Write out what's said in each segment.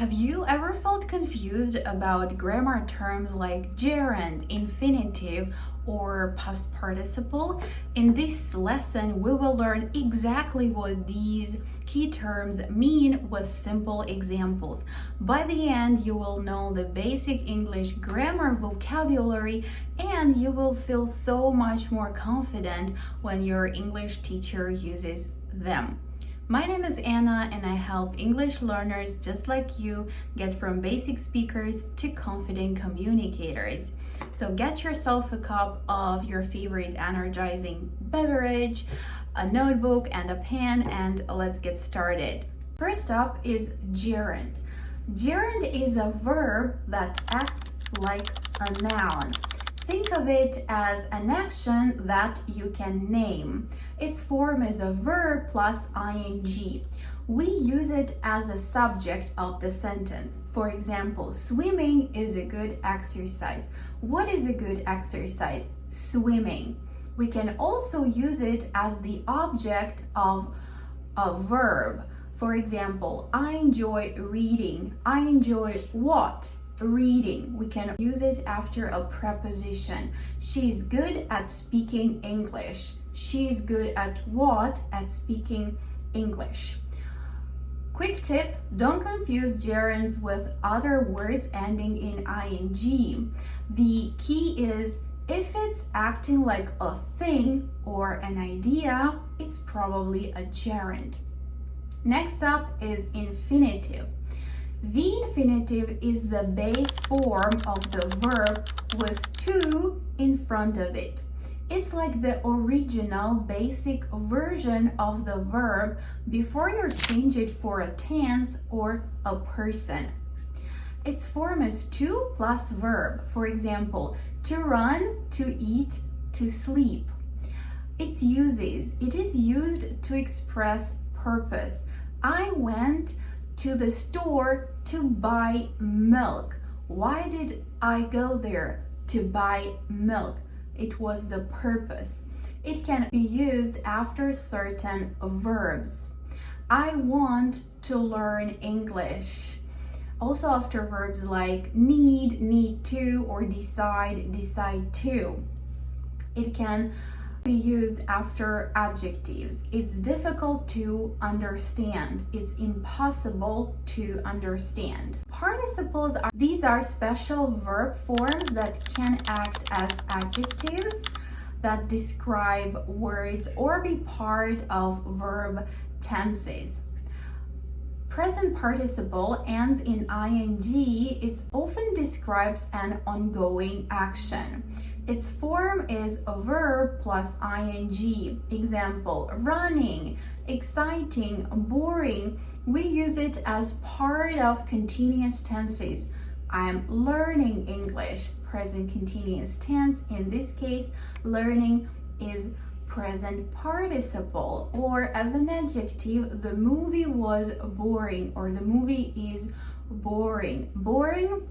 Have you ever felt confused about grammar terms like gerund, infinitive, or past participle? In this lesson, we will learn exactly what these key terms mean with simple examples. By the end, you will know the basic English grammar vocabulary and you will feel so much more confident when your English teacher uses them. My name is Anna and I help English learners just like you get from basic speakers to confident communicators. So get yourself a cup of your favorite energizing beverage, a notebook and a pen, and let's get started. First up is gerund. Gerund is a verb that acts like a noun. Think of it as an action that you can name. Its form is a verb plus ing. We use it as a subject of the sentence. For example, swimming is a good exercise. What is a good exercise? Swimming. We can also use it as the object of a verb. For example, I enjoy reading. I enjoy what? Reading. We can use it after a preposition. She's good at speaking English. She's good at what? At speaking English. Quick tip, don't confuse gerunds with other words ending in ing. The key is if it's acting like a thing or an idea, it's probably a gerund. Next up is infinitive. The infinitive is the base form of the verb with to in front of it. It's like the original basic version of the verb before you change it for a tense or a person. Its form is to plus verb. For example, to run, to eat, to sleep. It is used to express purpose. I went to the store to buy milk. Why did I go there? To buy milk. It was the purpose. It can be used after certain verbs. I want to learn English. Also after verbs like need to, or decide to. It can be used after adjectives. It's difficult to understand. It's impossible to understand. Participles are special verb forms that can act as adjectives that describe words or be part of verb tenses. Present participle ends in ing. It often describes an ongoing action. Its form is a verb plus ing. Example, running, exciting, boring. We use it as part of continuous tenses. I'm learning English, present continuous tense. In this case, learning is present participle. Or as an adjective, the movie was boring, or the movie is boring. Boring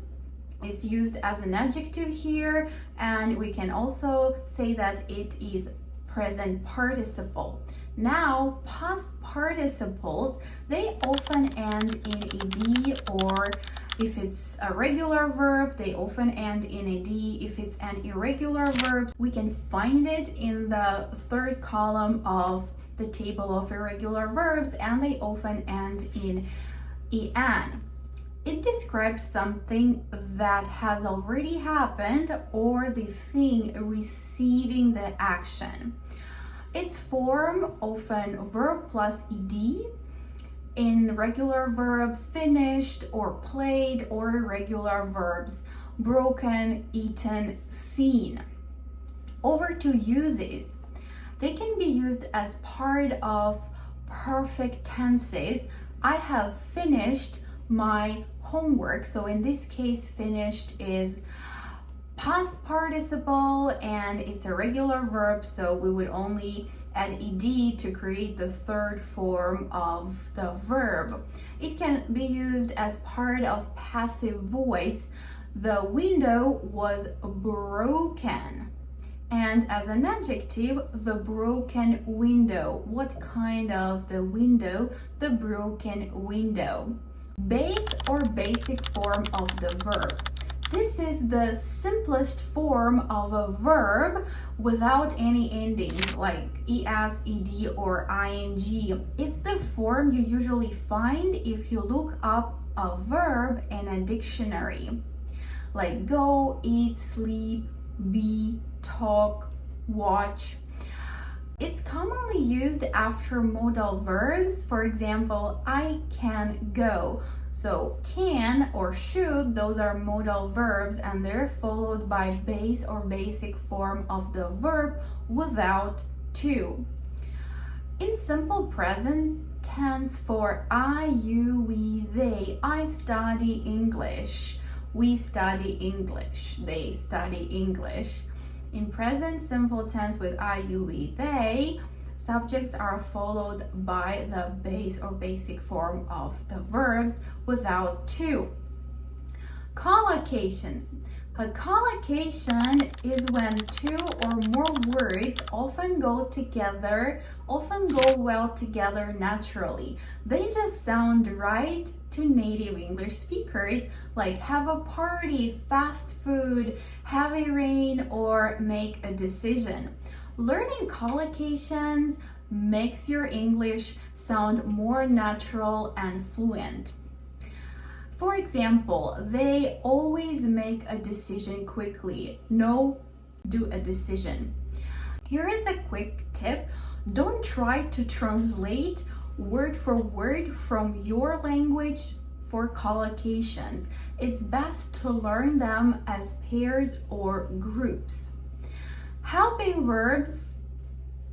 is used as an adjective here, and we can also say that it is present participle. Now, past participles, they often end in ed, or if it's a regular verb, they often end in ed. If it's an irregular verb, we can find it in the third column of the table of irregular verbs, and they often end in en. It describes something that has already happened or the thing receiving the action. Its form often verb plus ed. In regular verbs, finished or played, or irregular verbs, broken, eaten, seen. Over to uses. They can be used as part of perfect tenses. I have finished my homework. So in this case, finished is past participle and it's a regular verb, so we would only add ed to create the third form of the verb. It can be used as part of passive voice. The window was broken. And as an adjective, the broken window. What kind of the window? The broken window. Base or basic form of the verb. This is the simplest form of a verb without any endings like es, ed, or ing. It's the form you usually find if you look up a verb in a dictionary, like go, eat, sleep, be, talk, watch. It's commonly used after modal verbs. For example, I can go. So can or should, those are modal verbs, and they're followed by base or basic form of the verb without to. In simple present tense for I, you, we, they, I study English. We study English. They study English. In present simple tense with I, you, we, they, subjects are followed by the base or basic form of the verbs without to. Collocations. A collocation is when two or more words often go well together naturally. They just sound right to native English speakers, like have a party, fast food, heavy rain, or make a decision. Learning collocations makes your English sound more natural and fluent. For example, they always make a decision quickly. No, do a decision. Here is a quick tip. Don't try to translate word for word from your language for collocations. It's best to learn them as pairs or groups. Helping verbs,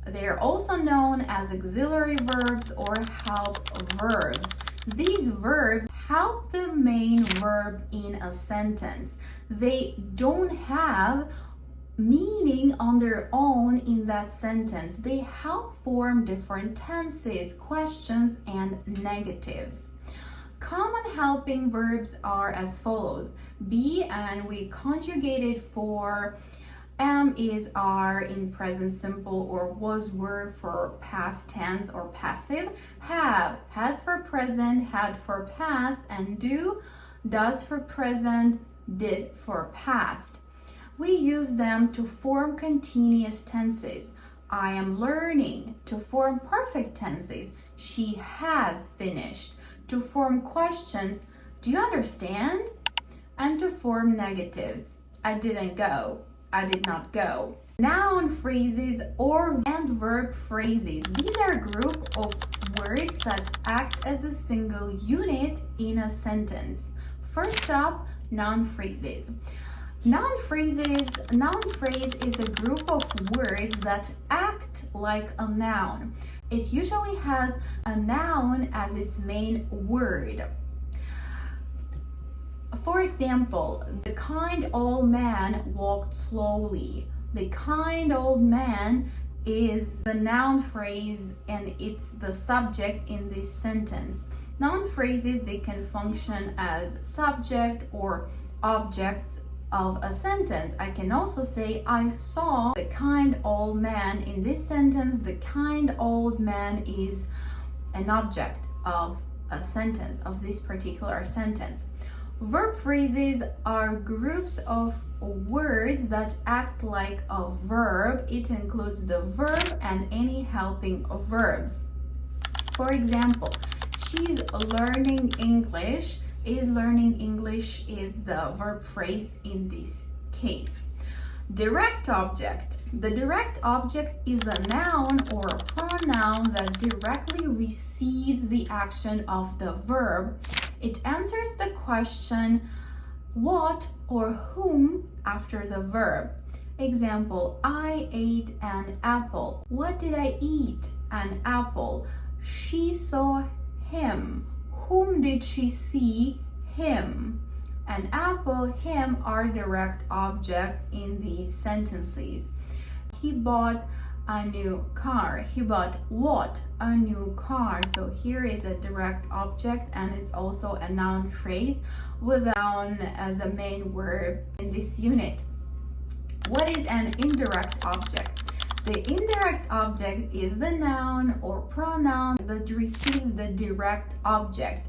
they're also known as auxiliary verbs or help verbs. These verbs help the main verb in a sentence. They don't have meaning on their own in that sentence. They help form different tenses, questions, and negatives. Common helping verbs are as follows. Be, and we conjugate it for am, is, are in present simple, or was, were for past tense or passive. Have, has for present, had for past, and do, does for present, did for past. We use them to form continuous tenses. I am learning, to form perfect tenses. She has finished, to form questions. Do you understand? And to form negatives. I didn't go. I did not go. Noun phrases and verb phrases. These are a group of words that act as a single unit in a sentence. First up, noun phrases. Noun phrase is a group of words that act like a noun. It usually has a noun as its main word. For example, the kind old man walked slowly. The kind old man is the noun phrase and it's the subject in this sentence. Noun phrases, they can function as subject or objects of a sentence. I can also say, I saw the kind old man. In this sentence, the kind old man is an object of a sentence, of this particular sentence. Verb phrases are groups of words that act like a verb. It includes the verb and any helping verbs. For example, she's learning English. Is learning English is the verb phrase in this case. Direct object. The direct object is a noun or a pronoun that directly receives the action of the verb. It answers the question what or whom after the verb. Example, I ate an apple. What did I eat? An apple. She saw him. Whom did she see? Him. An apple, him are direct objects in these sentences. He bought a new car. He bought what? A new car. So here is a direct object and it's also a noun phrase with noun as a main verb in this unit. What is an indirect object? The indirect object is the noun or pronoun that receives the direct object.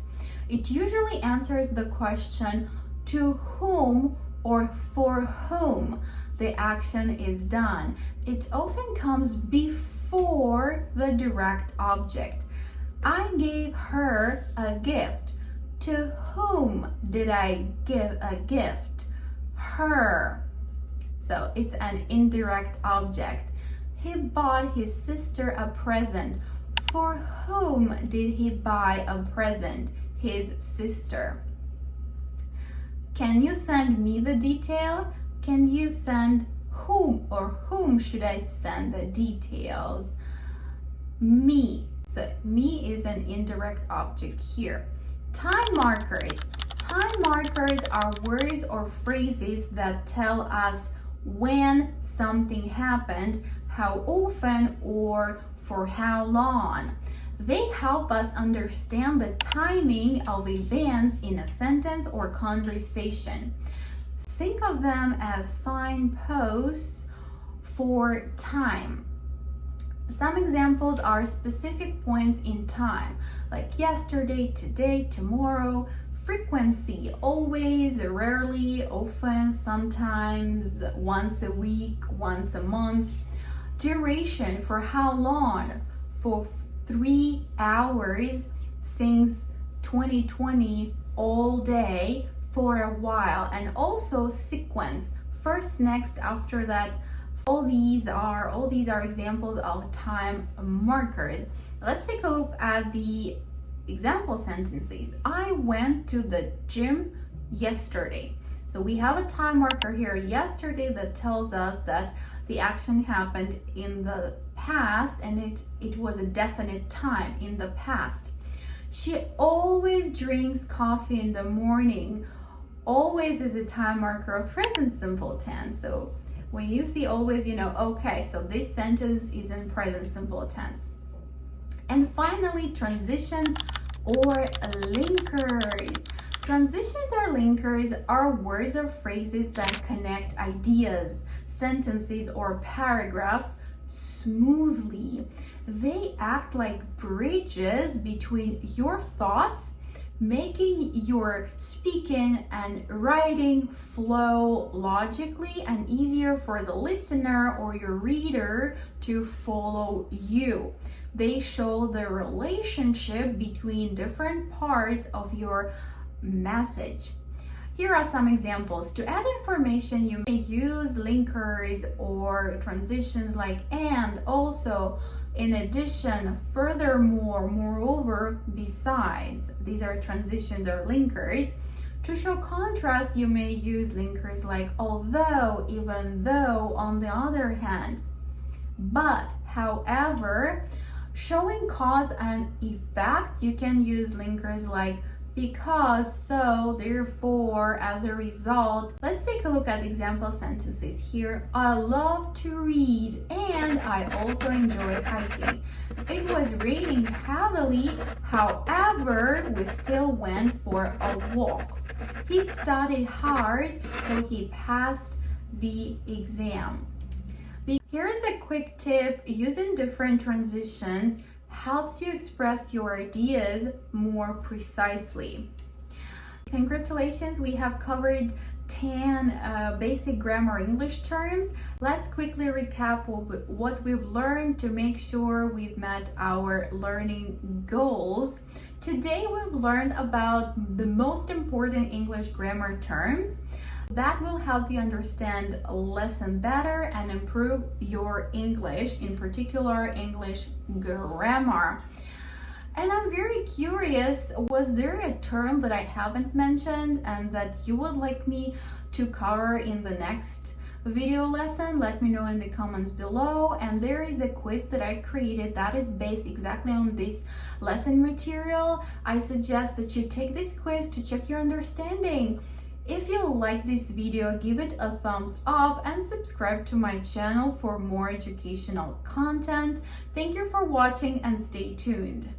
It usually answers the question to whom or for whom the action is done. It often comes before the direct object. I gave her a gift. To whom did I give a gift? Her. So it's an indirect object. He bought his sister a present. For whom did he buy a present? His sister. Can you send me the detail? Can you send whom, or whom should I send the details? Me. So me is an indirect object here. Time markers. Time markers are words or phrases that tell us when something happened, how often, or for how long. They help us understand the timing of events in a sentence or conversation. Think of them as signposts for time. Some examples are specific points in time, like yesterday, today, tomorrow. Frequency, always, rarely, often, sometimes, once a week, once a month. Duration, for how long? For 3 hours, since 2020, all day, for a while. And also sequence, first, next, after that. All these are examples of time markers. Let's take a look at the example sentences. I went to the gym yesterday. So we have a time marker here, yesterday, that tells us that the action happened in the past and it was a definite time in the past. She always drinks coffee in the morning. Always is a time marker of present simple tense. So when you see always, you know, okay, so this sentence is in present simple tense. And finally, transitions or linkers. Transitions or linkers are words or phrases that connect ideas, sentences, or paragraphs smoothly. They act like bridges between your thoughts, making your speaking and writing flow logically and easier for the listener or your reader to follow you. They show the relationship between different parts of your message. Here are some examples. To add information, you may use linkers or transitions like and, also, in addition, furthermore, moreover, besides. These are transitions or linkers. To show contrast, you may use linkers like although, even though, on the other hand, but, however. Showing cause and effect, you can use linkers like because, so, therefore, as a result. Let's take a look at example sentences here. I love to read and I also enjoy hiking. It was raining heavily, however, we still went for a walk. He studied hard, so he passed the exam. Here is a quick tip. Using different transitions helps you express your ideas more precisely. Congratulations, we have covered 10 basic grammar English terms. Let's quickly recap what we've learned to make sure we've met our learning goals. Today we've learned about the most important English grammar terms that will help you understand a lesson better and improve your English, in particular English grammar. And I'm very curious, was there a term that I haven't mentioned and that you would like me to cover in the next video lesson? Let me know in the comments below. And there is a quiz that I created that is based exactly on this lesson material. I suggest that you take this quiz to check your understanding. If you like this video, give it a thumbs up and subscribe to my channel for more educational content. Thank you for watching and stay tuned.